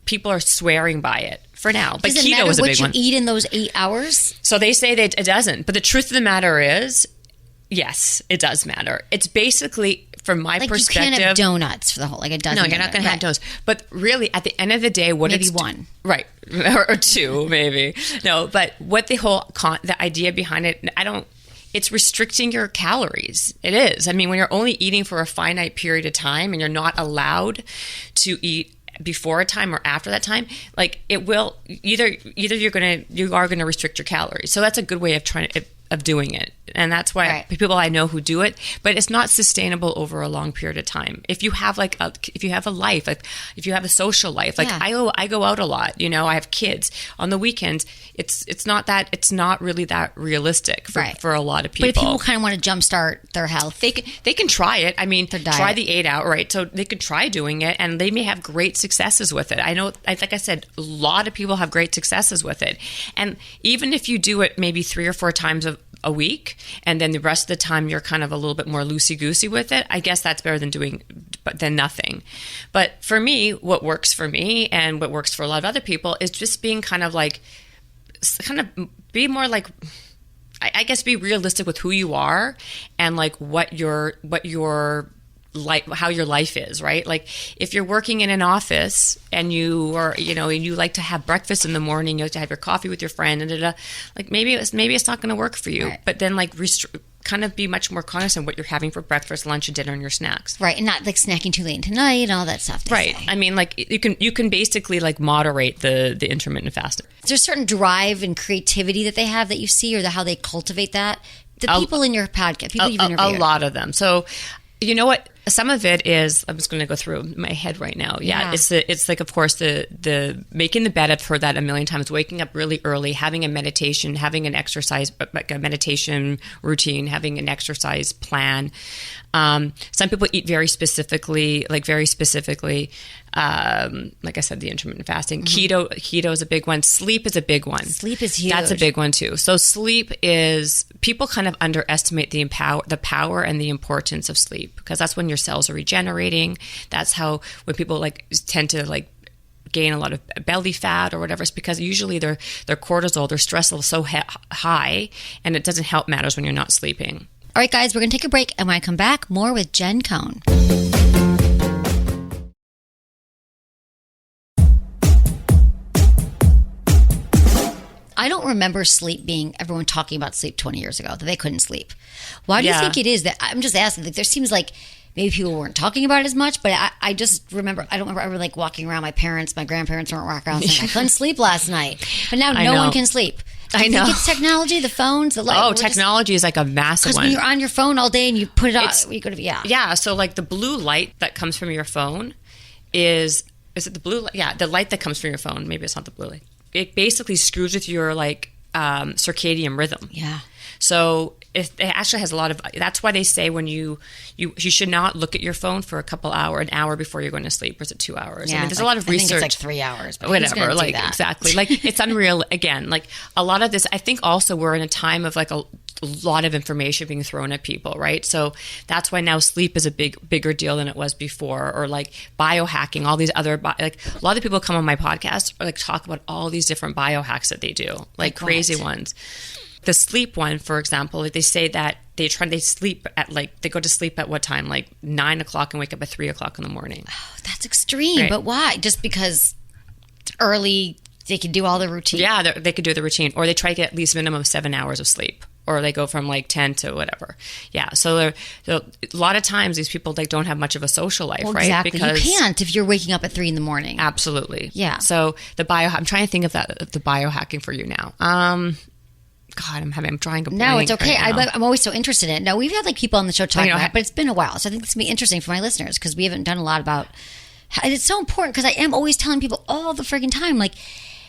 people are swearing by it for now. But keto is a big one. What you eat in those 8 hours? So they say that it doesn't. But the truth of the matter is, yes, it does matter. It's basically, from my perspective, you can't have donuts for the whole a dozen. No, you're not going to have donuts. But really, at the end of the day, maybe one, right, or 2, maybe. No, but what the idea behind it, it's restricting your calories. It is. I mean, when you're only eating for a finite period of time and you're not allowed to eat before a time or after that time, it will you are going to restrict your calories. So that's a good way of of doing it. And that's why people I know who do it, but it's not sustainable over a long period of time. If you have if you have a life, like if you have a social life, like I go out a lot, you know, I have kids on the weekends. It's not really that realistic for a lot of people. But if people kind of want to jumpstart their health, they can try it. I mean, try the 8 hour, right? So they could try doing it, and they may have great successes with it. I know, like I said, a lot of people have great successes with it. And even if you do it maybe 3 or 4 times a week, and then the rest of the time you're kind of a little bit more loosey-goosey with it, I guess that's better than nothing. But for me, what works for me and what works for a lot of other people is just being kind of be more like, I guess, be realistic with who you are and like what your like how your life is, right? Like if you're working in an office and you are, you know, and you like to have breakfast in the morning, you like to have your coffee with your friend, like maybe it's not going to work for you. Right. But then like kind of be much more cognizant of what you're having for breakfast, lunch, and dinner, and your snacks. Right, and not like snacking too late into night and all that stuff. Right. I mean, like you can basically like moderate the intermittent fasting. Is there a certain drive and creativity that they have that you see, or how they cultivate that? The people in your podcast, people you've interviewed. A lot of them. So, you know what? Some of it is, I'm just going to go through my head right now. Yeah. It's like, of course, the making the bed. I've heard that a million times. Waking up really early, having a meditation, having an exercise, like a meditation routine, having an exercise plan. Some people eat very specifically. Like I said, the intermittent fasting. Mm-hmm. Keto is a big one. Sleep is a big one. Sleep is huge. That's a big one too. So sleep is, people kind of underestimate the power and the importance of sleep, because that's when your cells are regenerating. That's how, when people like tend to like gain a lot of belly fat or whatever, it's because usually their cortisol, their stress level is so high, and it doesn't help matters when you're not sleeping. All right, guys, we're going to take a break, and when I come back, more with Jen Cohen. I don't remember sleep being, everyone talking about sleep 20 years ago, that they couldn't sleep. Why do you think it is that, I'm just asking, like, there seems like maybe people weren't talking about it as much, but I just remember, I don't remember ever like walking around, my grandparents weren't walking around saying, I couldn't sleep last night. But now no one can sleep. I know. Think it's technology, the phones, the light. Oh, technology is like a massive one. Because when you're on your phone all day and you put it on, Yeah, so like the blue light that comes from your phone is it the blue light? Yeah, the light that comes from your phone. Maybe it's not the blue light. It basically screws with your like circadian rhythm. Yeah. So it actually has a lot of, that's why they say when you should not look at your phone for an hour before you're going to sleep, or is it 2 hours? Yeah, I mean, there's a lot of research. I think it's like 3 hours. But whatever, like exactly. Like it's unreal. Again, like a lot of this, I think also we're in a time of like a lot of information being thrown at people, right? So that's why now sleep is a bigger deal than it was before, or like biohacking, all these other, like a lot of people come on my podcast or like talk about all these different biohacks that they do, like crazy ones. The sleep one, for example, they say that they sleep at they go to sleep at what time? Like 9 o'clock and wake up at 3 o'clock in the morning. Oh, that's extreme. Right. But why? Just because it's early, they can do all the routine? Yeah, they could do the routine. Or they try to get at least minimum of 7 hours of sleep. Or they go from like 10 to whatever. Yeah. So a lot of times these people don't have much of a social life, right? Exactly. Because you can't if you're waking up at 3 in the morning. Absolutely. Yeah. So I'm trying to think of the biohacking for you now. God, I'm drawing a blank. No, it's okay. Right I'm always so interested in it. No, we've had like people on the show talking about it, but it's been a while. So I think this will be interesting for my listeners, because we haven't done a lot about, and it's so important, because I am always telling people all the friggin' time, like,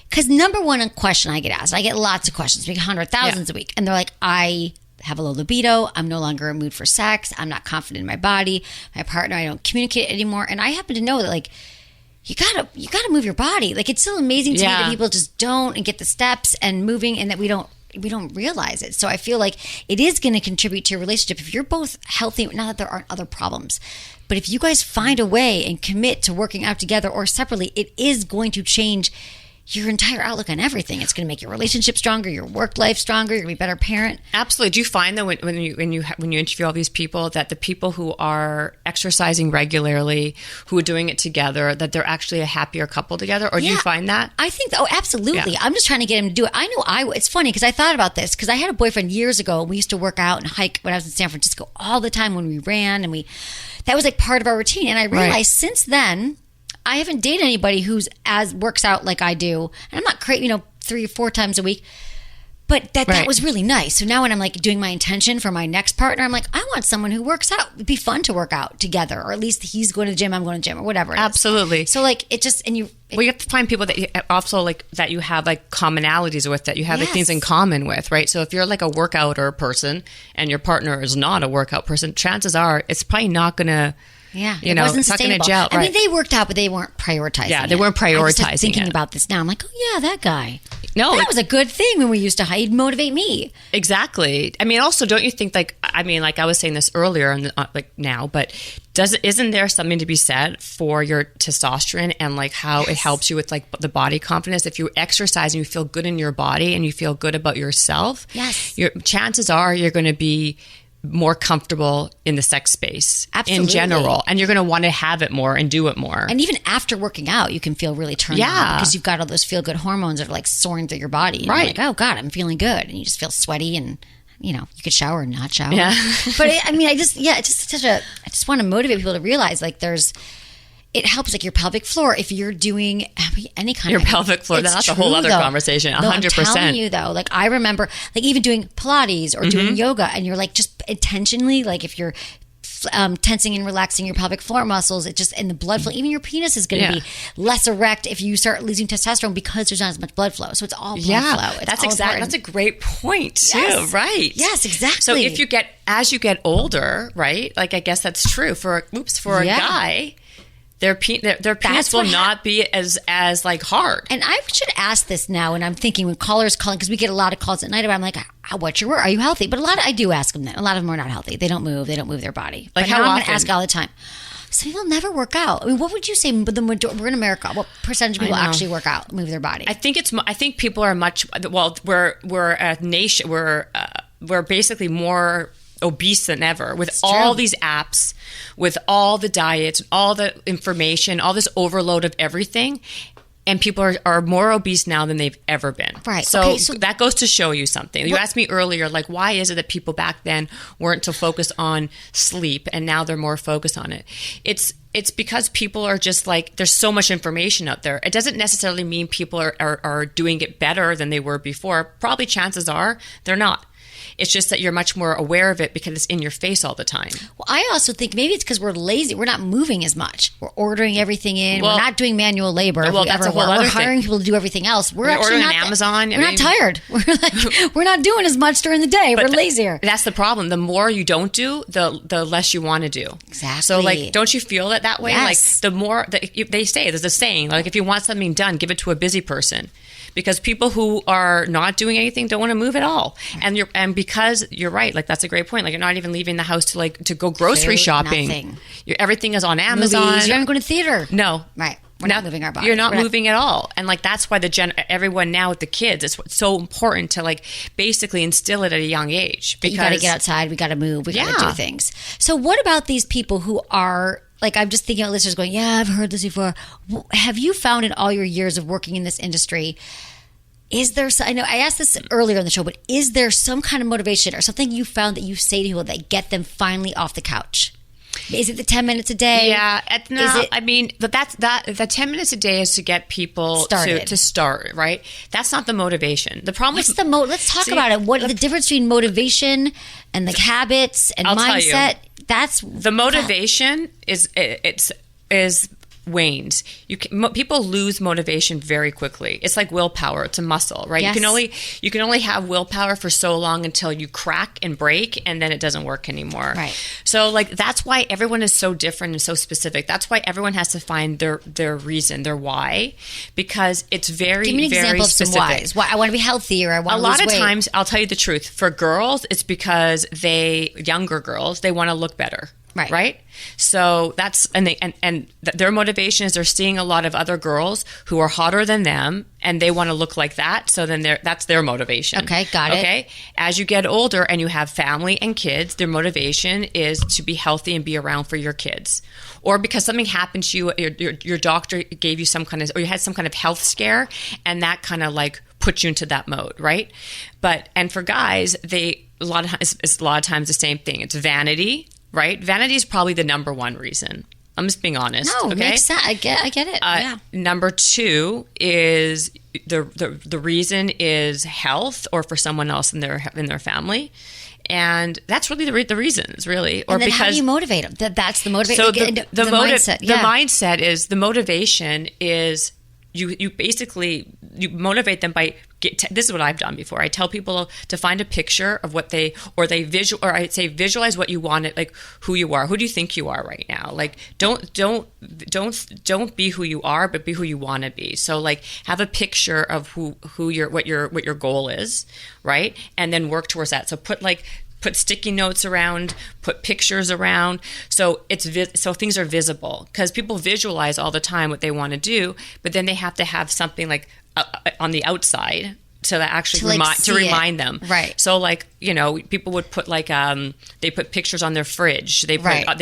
because number one question I get asked, I get lots of questions, maybe thousands a week, and they're like, I have a low libido, I'm no longer in a mood for sex, I'm not confident in my body, my partner, I don't communicate anymore, and I happen to know that like, you gotta move your body. Like, it's still amazing to me that people just don't and get the steps and moving, and that we don't realize it. So I feel like it is going to contribute to your relationship if you're both healthy. Not that there aren't other problems, but if you guys find a way and commit to working out together or separately, it is going to change your entire outlook on everything. It's going to make your relationship stronger, your work life stronger. You're going to be a better parent. Absolutely. Do you find that when you interview all these people, that the people who are exercising regularly, who are doing it together, that they're actually a happier couple together? Or do you find that? I think, absolutely. Yeah. I'm just trying to get him to do it. I know it's funny because I thought about this because I had a boyfriend years ago. We used to work out and hike when I was in San Francisco all the time when we ran, and that was like part of our routine. And I realized since then, I haven't dated anybody who's works out like I do. And I'm not 3 or 4 times a week. But that Right. was really nice. So now when I'm like doing my intention for my next partner, I'm like, I want someone who works out. It'd be fun to work out together, or at least he's going to the gym, I'm going to the gym, or whatever it is. Absolutely. So like it just, and you, Well, you have to find people that you also like that you have like commonalities with, that you have like Yes. things in common with, right? So if you're like a workouter person and your partner is not a workout person, chances are it's probably not going to, yeah, you it know, wasn't it's not going to sustainable. gel. I right? mean, they worked out, but they weren't prioritizing. Yeah, they it. weren't I just started prioritizing thinking it. about this now. I'm like, oh yeah, that guy. No, that like- was a good thing when we used to. He'd motivate me. Exactly. I mean, also, don't you think like I was saying this earlier and like now, but isn't there something to be said for your testosterone and like how it helps you with like the body confidence? If you exercise and you feel good in your body and you feel good about yourself, Yes. your chances are you're going to be more comfortable in the sex space Absolutely. in general, and you're going to want to have it more and do it more. And even after working out, you can feel really turned Yeah. on because you've got all those feel good hormones that are like soaring through your body. And Right. You're like, oh God, I'm feeling good. And you just feel sweaty and, you know, you could shower and not shower. Yeah. But it's just such a, I just want to motivate people to realize like it helps like your pelvic floor if you're doing any kind Your of pelvic floor, It's that's a whole true, other though. conversation, No, I'm 100%. telling you though, like I remember like even doing Pilates or Mm-hmm. doing yoga, and you're like just intentionally like if you're tensing and relaxing your pelvic floor muscles, it just, and the blood flow, even your penis is going to Yeah. be less erect if you start losing testosterone because there's not as much blood flow. So it's all blood flow. It's that's all exactly. important. That's a great point too. Yes. Right. Yes, exactly. So if you as you get older, right? Like I guess that's true for a Yeah. guy. Their penis That's will what not be as like hard. And I should ask this now, and I'm thinking when callers calling, because we get a lot of calls at night about, I'm like, what's your work? Are you healthy? But I do ask them that. A lot of them are not healthy. They don't move their body. Like but how now I'm often? going to ask all the time. Some people never work out. I mean, what would you say? But we're in America. What percentage of people I know. actually work out, move their body? I think people are much. Well, we're a nation. We're basically more obese than ever with all these apps, with all the diets, all the information, all this overload of everything. And people are more obese now than they've ever been. Right. So, Okay, so that goes to show you something. You asked me earlier, like, why is it that people back then weren't so focused on sleep and now they're more focused on it? It's because people are just like, there's so much information out there. It doesn't necessarily mean people are doing it better than they were before. Probably chances are they're not. It's just that you're much more aware of it because it's in your face all the time. Well, I also think maybe it's because we're lazy. We're not moving as much. We're ordering everything in. Well, we're not doing manual labor. If well, we that's ever a whole were. other We're hiring thing. people to do everything else. We're We're actually ordering not on Amazon. We're not tired. We're not doing as much during the day. We're lazier. That's the problem. The more you don't do, the less you want to do. Exactly. So, like, don't you feel it that way? Yes. Like, the more they say, there's a saying, like, if you want something done, give it to a busy person. Because people who are not doing anything don't want to move at all, and because you're right, like that's a great point. Like you're not even leaving the house to go grocery Food, shopping. nothing. Everything is on Amazon. Movies. You're not going to theater. No, Right. We're not moving our body. You're not We're not- moving at all, and like that's why everyone now with the kids, it's so important to like basically instill it at a young age. Because You got to get outside. We got to move. We got to Yeah. do things. So what about these people who are like, I'm just thinking of listeners going, yeah, I've heard this before. Have you found in all your years of working in this industry, I know I asked this earlier in the show, but is there some kind of motivation or something you found that you say to people that get them finally off the couch? Is it the 10 minutes a day? Yeah, it- I mean, but the 10 minutes a day is to get people Started. to start, right? That's not the motivation. The problem What's is the let's talk about it. What the difference between motivation and the habits and I'll tell you. mindset? That's the motivation is wanes. People lose motivation very quickly. It's like willpower. It's a muscle, right? Yes. You can only have willpower for so long until you crack and break, and then it doesn't work anymore. Right. So like that's why everyone is so different and so specific. That's why everyone has to find their reason, their why, because it's very Give me an very example of specific. some whys. Why I want to be healthy, or I want A to lot lose of weight. times, I'll tell you the truth. For girls, it's because younger girls, they want to look better. Right. Right. So that's their motivation is they're seeing a lot of other girls who are hotter than them, and they want to look like that. So then that's their motivation. Okay, got it. Okay. As you get older and you have family and kids, their motivation is to be healthy and be around for your kids, or because something happened to you, your doctor gave you or you had some kind of health scare, and that kind of like put you into that mode, right? And for guys, it's a lot of times the same thing. It's vanity. Right? Vanity is probably the number one reason. I'm just being honest. No, it okay? makes sense. I get it. Yeah. Number 2 is the reason is health or for someone else in their family. And that's really the reasons, really. Or and then because how do you motivate them? That's the motivation. So the mindset. The mindset is the motivation is you basically you motivate them by this is what I've done before. I tell people to find a picture of what I'd say visualize what you want it, like who you are. Who do you think you are right now? Like don't be who you are, but be who you want to be. So like have a picture of what your goal is, right? And then work towards that. So put sticky notes around, put pictures around, so so things are visible, because people visualize all the time what they want to do, but then they have to have something like on the outside so that actually to remind them. Right. So like, people would put like they put pictures on their fridge. They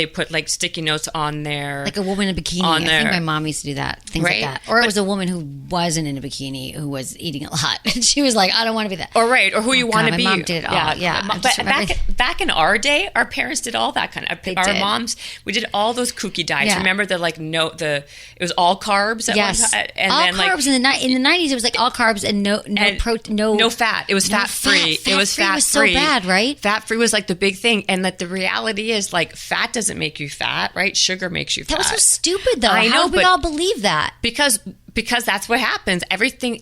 put like sticky notes on their, like a woman in a bikini. I think my mom used to do that. Things like that. Or it was a woman who wasn't in a bikini who was eating a lot, and she was like, I don't want to be that. Or who you want to be. My mom did it all. Yeah. But back in our day, our parents did all that kind of. Our moms, we did all those kooky diets. Yeah. Remember it was all carbs. Yes. And all then carbs in the 90s. It was like all carbs and no fat. It was fat free. It was fat free. Was so bad, right? Fat free was like the big thing, and that the reality is like fat doesn't make you fat, right? Sugar makes you fat. That was so stupid, though. I know, how do we all believe that? Because that's what happens. Everything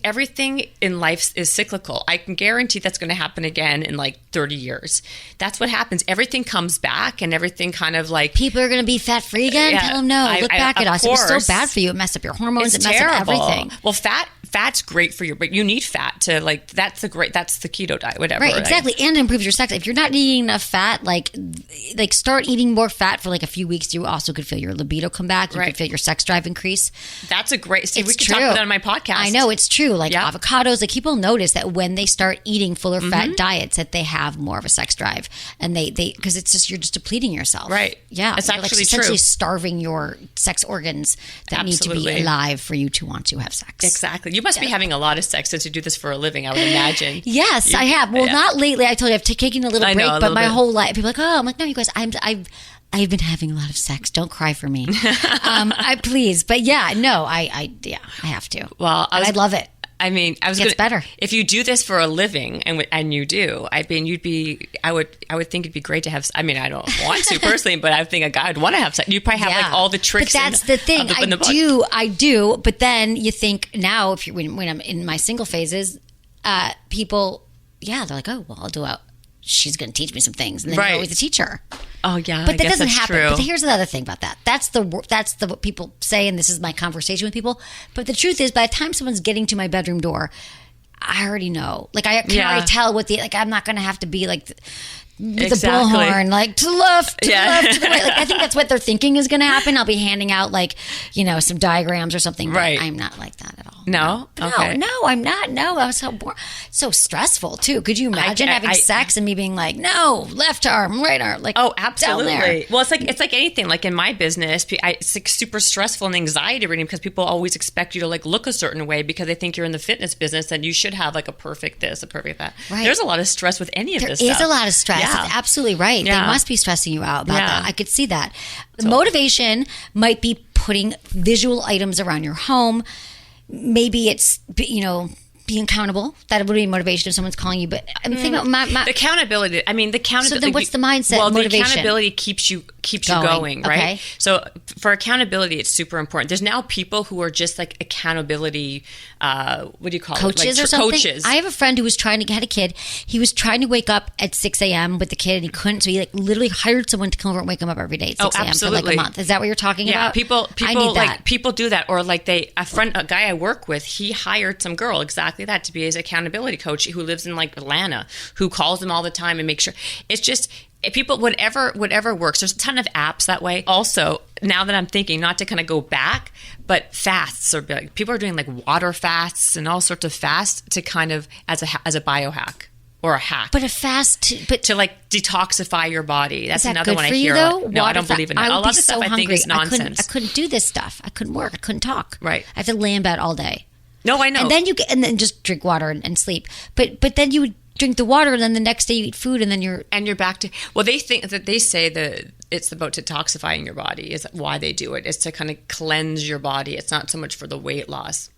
in life is cyclical. I can guarantee that's going to happen again in like 30 years. That's what happens. Everything comes back, and everything kind of like people are going to be fat free again. Yeah, Tell them no. Look back at us. It was so bad for you. It messed up your hormones. It messed terrible. up everything. Well, fat's great for you, but you need fat to like. That's the keto diet, whatever. Right, exactly, and it improves your sex. If you're not eating enough fat, like start eating more fat for like a few weeks. You also could feel your libido come back. You could feel your sex drive increase. That's a great. See, we can true. talk about that on my podcast. I know it's true. Like avocados, like people notice that when they start eating fuller fat diets, that they have more of a sex drive, and they because it's just you're just depleting yourself. Right. Yeah. It's you're actually essentially true. starving your sex organs that need to be alive for you to want to have sex. Exactly. You must be having a lot of sex since you do this for a living, I would imagine. Yes, I have. Well, not lately. I told you I've taken a little break, but my whole life, people are like, oh, I'm like, no, you guys, I've been having a lot of sex. Don't cry for me. Please. But yeah, no, I have to. Well, I love it. I mean, it gets better. If you do this for a living, and you do, I mean, I would think it'd be great to have. I mean, I don't want to personally, but I think a guy would want to have sex. You probably have like all the tricks. But that's the thing. I do. But then you think now, when I'm in my single phases, people, they're like, oh, well, I'll do it. She's going to teach me some things, and then you're always a teacher. Oh yeah, but that doesn't happen. True. But here's another thing about that. That's what people say, and this is my conversation with people. But the truth is, by the time someone's getting to my bedroom door, I already know. Like I can already tell I'm not going to have to be like with the bullhorn, like to the left, to the left, to the right. Like I think that's what they're thinking is going to happen. I'll be handing out like some diagrams or something. Right. I'm not like that at all. No. Okay. No, I'm not. No, I was so bored. So stressful too. Could you imagine having sex and me being like, no, left arm, right arm, like absolutely. Well, it's like anything. Like in my business, it's like super stressful and anxiety ridden because people always expect you to like look a certain way because they think you're in the fitness business and you should have like a perfect this, a perfect that. Right. There's a lot of stress with any of this stuff. There is a lot of stress. Yeah. It's absolutely right. Yeah. They must be stressing you out about that. I could see that. Motivation might be putting visual items around your home. Maybe it's, being accountable. That would be motivation if someone's calling you. But I'm thinking about my accountability. I mean, the accountability. So then what's the mindset? Well, motivation? The accountability keeps you going, right? Okay. So for accountability, it's super important. There's now people who are just like accountability, what do you call coaches it? Or something? Coaches. I have a friend who was had a kid. He was trying to wake up at 6 a.m. with the kid and he couldn't. So he like literally hired someone to come over and wake him up every day at 6 a.m. for like a month. Is that what you're talking about? People people do that. Or like a guy I work with, he hired some girl exactly that to be his accountability coach who lives in like Atlanta, who calls him all the time and makes sure it's just people, whatever works. There's a ton of apps that way. Also, now that I'm thinking, not to kind of go back, but fasts are big. People are doing like water fasts and all sorts of fasts to kind of as a biohack or a hack. But a fast, to like detoxify your body. That's that another one I hear. No, I don't believe in it. A lot of stuff I think is nonsense. I couldn't do this stuff. I couldn't work. I couldn't talk. Right. I have to lay in bed all day. No, I know. And then just drink water and sleep. But then you would drink the water and then the next day you eat food and then you're back to. Well, they think that they say that it's about detoxifying your body is why they do it. It's to kind of cleanse your body. It's not so much for the weight loss.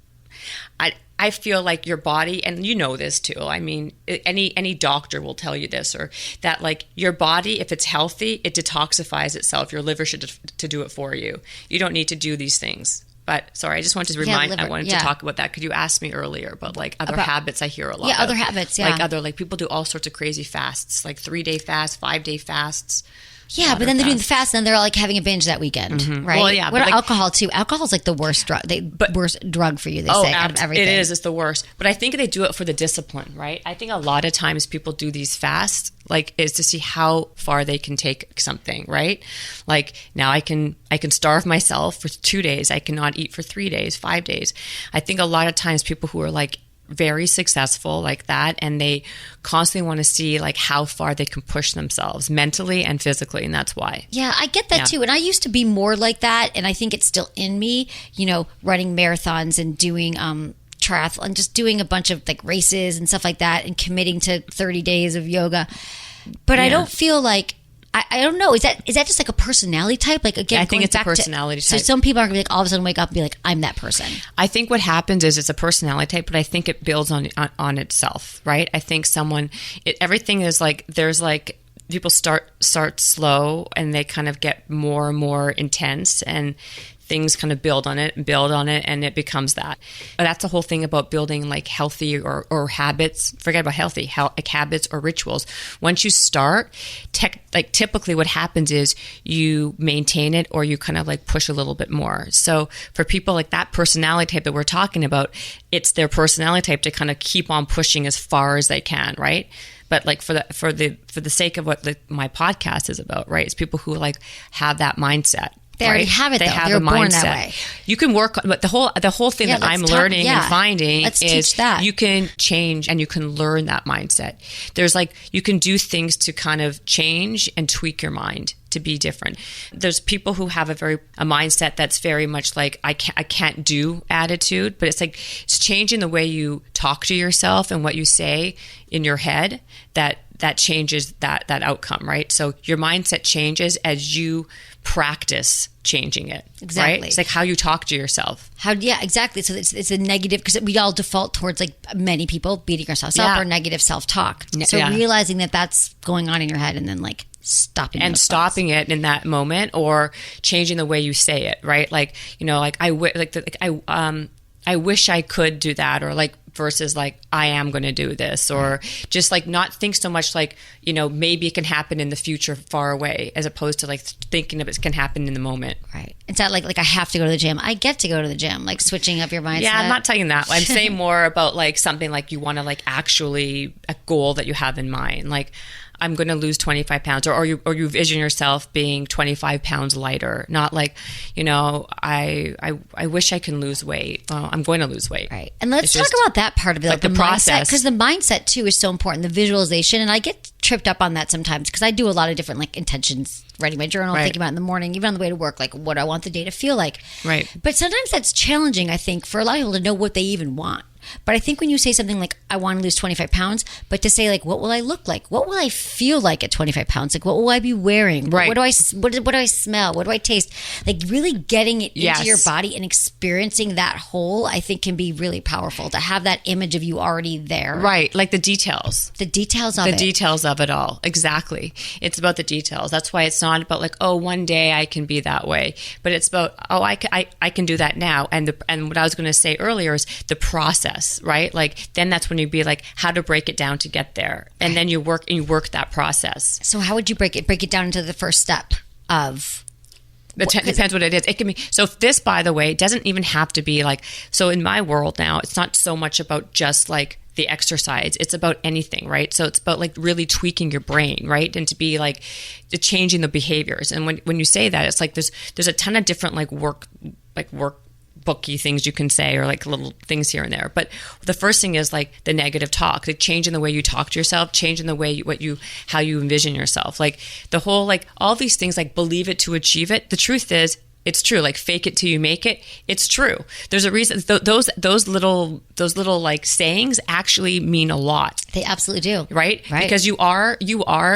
I feel like your body, and you know this too, I mean, any doctor will tell you this, or that like your body, if it's healthy, it detoxifies itself. Your liver should to do it for you. You don't need to do these things. But sorry, I just wanted to I wanted to talk about that because you asked me earlier about like other habits I hear a lot. Yeah, other habits, yeah. Like people do all sorts of crazy fasts, like 3-day fasts, 5-day fasts. Yeah, but then they're doing the fast, and then they're like having a binge that weekend, right? Well, yeah. What about like, alcohol too? Alcohol is like the worst drug. Worst drug for you. They say out of everything. It is. It's the worst. But I think they do it for the discipline, right? I think a lot of times people do these fasts, like, is to see how far they can take something, right? Like now I can starve myself for 2 days. I cannot eat for 3 days, 5 days. I think a lot of times people who are like very successful like that, and they constantly want to see like how far they can push themselves mentally and physically, and that's why. Yeah, I get that too. And I used to be more like that, and I think it's still in me, you know, running marathons and doing triathlon, just doing a bunch of like races and stuff like that, and committing to 30 days of yoga. But I don't feel like I don't know. Is that just like a personality type? Like again, I think it's a personality type. So some people are gonna be like, all of a sudden wake up and be like, I'm that person. I think what happens is it's a personality type, but I think it builds on itself, right? I think everything is like, there's like, people start slow and they kind of get more and more intense, and things kind of build on it, and it becomes that. But that's the whole thing about building like healthy or habits. Forget about healthy, like habits or rituals. Once you start, typically what happens is you maintain it, or you kind of like push a little bit more. So for people like that personality type that we're talking about, it's their personality type to kind of keep on pushing as far as they can, right? But like for the sake of what my podcast is about, right? It's people who like have that mindset. They already have it. They have a mindset. Born that way. You can work, but the whole thing that I'm learning and finding is that you can change and you can learn that mindset. There's like, you can do things to kind of change and tweak your mind to be different. There's people who have a mindset that's very much like I can't do attitude, but it's like it's changing the way you talk to yourself and what you say in your head that changes that outcome, right? So your mindset changes as you practice changing it. Exactly. Right? It's like how you talk to yourself. Exactly. So it's a negative, because we all default towards, like many people, beating ourselves up or negative self-talk. So realizing that that's going on in your head, and then like stopping it in that moment, or changing the way you say it, right? Like, you know, like I wish I could do that, or like versus like I am going to do this, or just like not think so much like, you know, maybe it can happen in the future far away, as opposed to like thinking of it can happen in the moment. Right. It's not like I have to go to the gym. I get to go to the gym, like switching up your mindset. Yeah, I'm not telling that. I'm saying more about like something like you want to like actually a goal that you have in mind. Like, I'm going to lose 25 pounds, or you vision yourself being 25 pounds lighter. Not like, you know, I wish I can lose weight. Well, I'm going to lose weight. Right. And let's talk about that part of it, like the process, because the mindset too is so important. The visualization, and I get tripped up on that sometimes because I do a lot of different like intentions, writing my journal, thinking about it in the morning, even on the way to work, like what I want the day to feel like. Right. But sometimes that's challenging, I think, for a lot of people to know what they even want. But I think when you say something like, I want to lose 25 pounds, but to say like, what will I look like? What will I feel like at 25 pounds? Like, what will I be wearing? Right. What do I smell? What do I taste? Like really getting it into your body and experiencing that whole, I think can be really powerful, to have that image of you already there. Right. Like the details. The details of it. The details of it all. Exactly. It's about the details. That's why it's not about like, oh, one day I can be that way. But it's about, oh, I can do that now. And what I was going to say earlier is the process. Right? Like then that's when you'd be like how to break it down to get there. And then you work that process. So how would you break it down into the first step of depends what it is. It can be, so this, by the way, doesn't even have to be like, so in my world now, it's not so much about just like the exercise. It's about anything, right? So it's about like really tweaking your brain, right? And to be like changing the behaviors. And when you say that, it's like there's a ton of different work booky things you can say, or like little things here and there. But the first thing is like the negative talk, like changing the way you talk to yourself, changing the way how you envision yourself. Like the whole, like all these things, like believe it to achieve it. The truth is It's true. Like fake it till you make it. It's true. There's a reason. Those little like sayings actually mean a lot. They absolutely do. Right? Because you are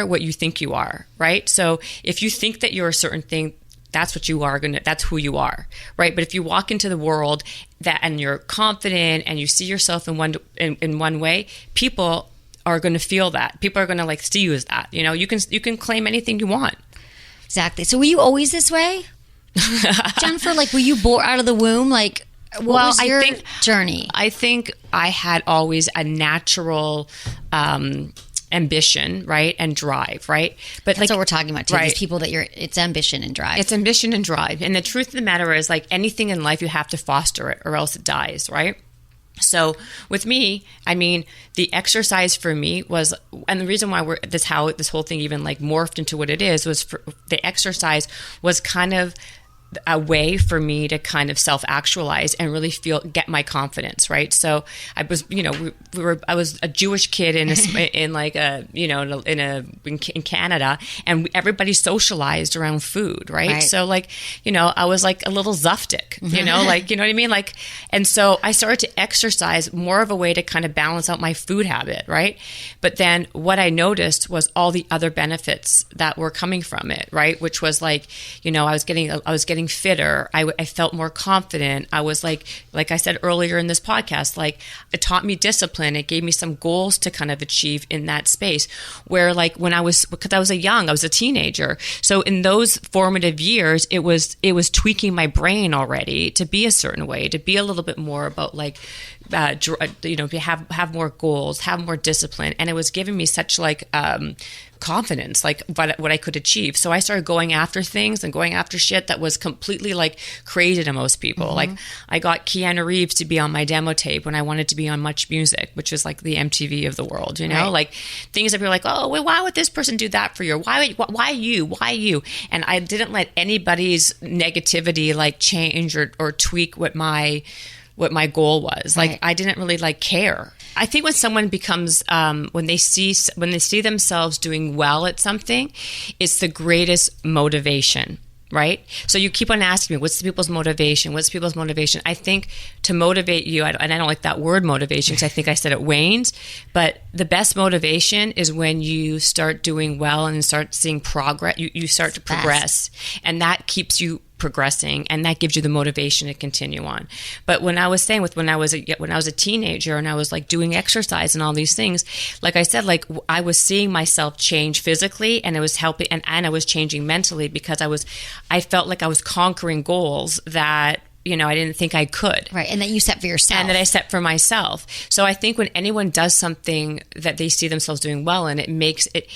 what you think you are. Right? So if you think that you're a certain thing, that's what you are that's who you are. Right? But if you walk into the world and you're confident and you see yourself in one way, people are going to feel that. People are going to like see you as that. You know, you can claim anything you want. Exactly. So were you always this way? Jennifer, like, were you born out of the womb? Like, what was your journey? I think I had always a natural ambition, right, and drive, right? But that's what we're talking about too. These people that it's ambition and drive. It's ambition and drive, and the truth of the matter is, like anything in life, you have to foster it, or else it dies, right? So with me, I mean, the exercise for me was, and the reason why this whole thing even like morphed into what it is was the exercise was kind of a way for me to kind of self-actualize and really get my confidence, right? So I was, I was a Jewish kid in Canada, and everybody socialized around food, right? So like, I was like a little Zuftik, like, you know what I mean? Like, and so I started to exercise more of a way to kind of balance out my food habit, right? But then what I noticed was all the other benefits that were coming from it, right? Which was like, I was getting fitter. I felt more confident. I was like I said earlier in this podcast, like it taught me discipline. It gave me some goals to kind of achieve in that space where like because I was a teenager. So in those formative years, it was tweaking my brain already to be a certain way, to be a little bit more about like, have more goals, have more discipline. And it was giving me such like, confidence, like what I could achieve. So I started going after things and going after shit that was completely like crazy to most people. Like I got Keanu Reeves to be on my demo tape when I wanted to be on Much Music, which is like the MTV of the world, like things that were like, oh, well, why would this person do that for you? Why you? And I didn't let anybody's negativity like change or tweak what my goal was. Like I didn't really like care. I think when someone becomes, when they see themselves doing well at something, it's the greatest motivation, right? So you keep on asking me, what's the people's motivation? What's people's motivation? I think to motivate you, and I don't like that word motivation because I think I said it wanes, but the best motivation is when you start doing well and start seeing progress. You start to progress, and that keeps you progressing, and that gives you the motivation to continue on. But when I was saying when I was a teenager and I was like doing exercise and all these things, like I said, like I was seeing myself change physically, and it was helping, and I was changing mentally because I felt like I was conquering goals that I didn't think I could. Right. And that you set for yourself. And that I set for myself. So I think when anyone does something that they see themselves doing well, and it makes it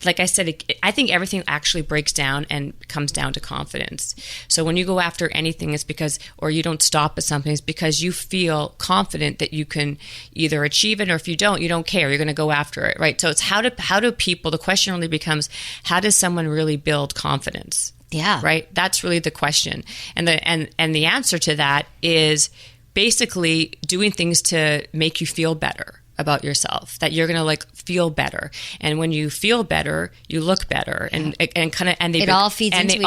like I said, I think everything actually breaks down and comes down to confidence. So when you go after anything, it's because, or you don't stop at something, it's because you feel confident that you can either achieve it, or if you don't care, you're going to go after it, right? So it's how do people, the question really becomes, how does someone really build confidence? Yeah. Right? That's really the question. And the answer to that is basically doing things to make you feel better about yourself, that you're going to like feel better. And when you feel better, you look better, and it all feeds into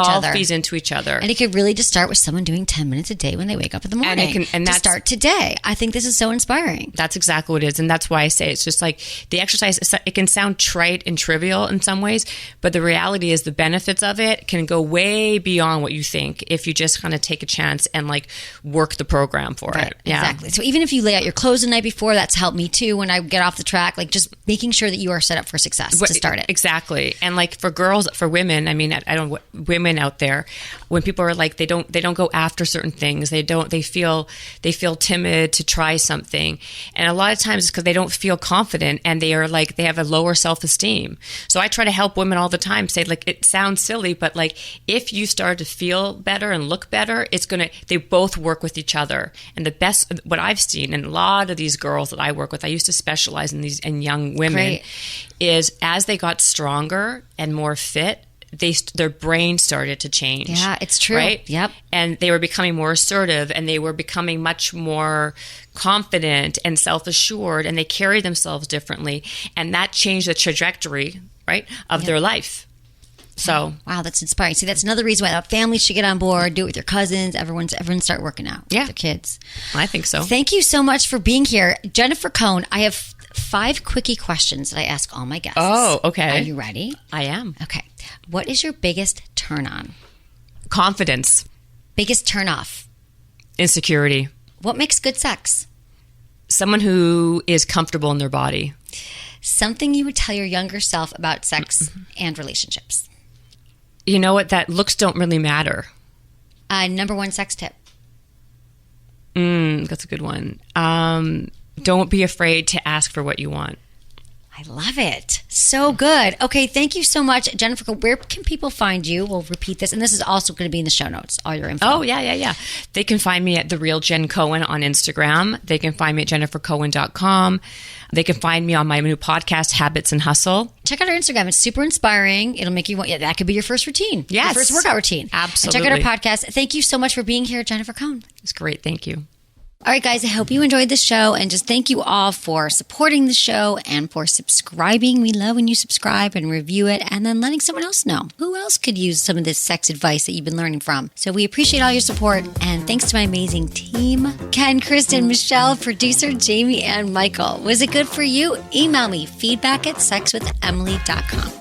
each other. And it could really just start with someone doing 10 minutes a day when they wake up in the morning. And to start today. I think this is so inspiring. That's exactly what it is. And that's why I say it's just like the exercise, it can sound trite and trivial in some ways, but the reality is the benefits of it can go way beyond what you think if you just kind of take a chance and like work the program for it. Yeah. Exactly. So even if you lay out your clothes the night before, that's helped me too. When I get off the track, like just making sure that you are set up for success to start it. Exactly. And like for women, I mean, women out there, when people are like, they don't go after certain things. They feel timid to try something. And a lot of times it's because they don't feel confident, and they have a lower self-esteem. So I try to help women all the time, say like, it sounds silly, but like if you start to feel better and look better, they both work with each other. And the best, what I've seen, and a lot of these girls that I work with, I used to specialize in young women, is as they got stronger and more fit, their brain started to change. Yeah, it's true. Right? Yep. And they were becoming more assertive, and they were becoming much more confident and self-assured, and they carried themselves differently. And that changed the trajectory, right, of their life. So, wow, that's inspiring. See, that's another reason why families should get on board, do it with their cousins, everyone start working out with their kids. I think so. Thank you so much for being here. Jennifer Cohen, I have 5 quickie questions that I ask all my guests. Oh, okay. Are you ready? I am. Okay. What is your biggest turn on? Confidence. Biggest turn off? Insecurity. What makes good sex? Someone who is comfortable in their body. Something you would tell your younger self about sex and relationships. You know what? That looks don't really matter. Number 1 sex tip. That's a good one. Don't be afraid to ask for what you want. I love it. So good. Okay, thank you so much, Jennifer. Where can people find you? We'll repeat this, and this is also going to be in the show notes, all your info. Oh, yeah. They can find me at The Real Jen Cohen on Instagram. They can find me at jennifercohen.com. They can find me on my new podcast, Habits and Hustle. Check out our Instagram. It's super inspiring. It'll make you want, that could be your first routine. Yes. Your first workout routine. Absolutely. And check out our podcast. Thank you so much for being here, Jennifer Cohen. It's great. Thank you. All right, guys, I hope you enjoyed the show, and just thank you all for supporting the show and for subscribing. We love when you subscribe and review it and then letting someone else know. Who else could use some of this sex advice that you've been learning from? So we appreciate all your support, and thanks to my amazing team, Ken, Kristen, Michelle, producer Jamie, and Michael. Was it good for you? Email me, feedback@sexwithemily.com.